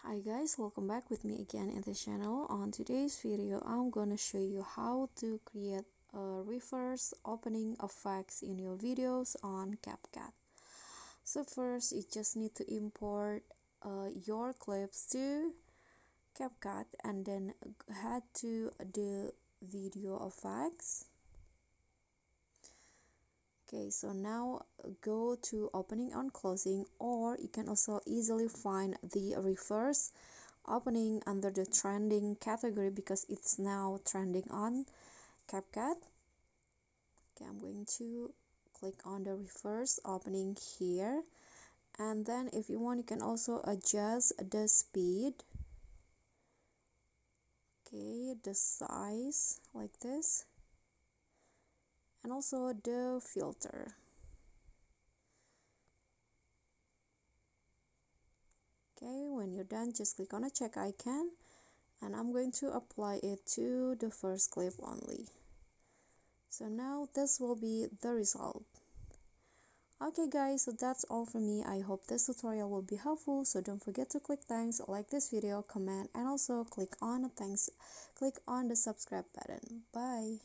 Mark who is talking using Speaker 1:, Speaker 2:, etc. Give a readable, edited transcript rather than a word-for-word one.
Speaker 1: Hi guys, welcome back with me again in the channel. On today's video I'm gonna show you how to create a reverse opening effects in your videos on CapCut. So first you just need to import your clips to CapCut and then head to the video effects. Okay, so now go to opening and closing, or you can also easily find the reverse opening under the trending category because it's now trending on CapCut. Okay, I'm going to click on the reverse opening here, and then if you want you can also adjust the speed, okay, the size like this, and also the filter. Okay, when you're done, just click on a check icon, and I'm going to apply it to the first clip only. So now this will be the result. Okay guys, so that's all for me. I hope this tutorial will be helpful, so don't forget to click thanks, like this video, comment, and also click on the subscribe button. Bye.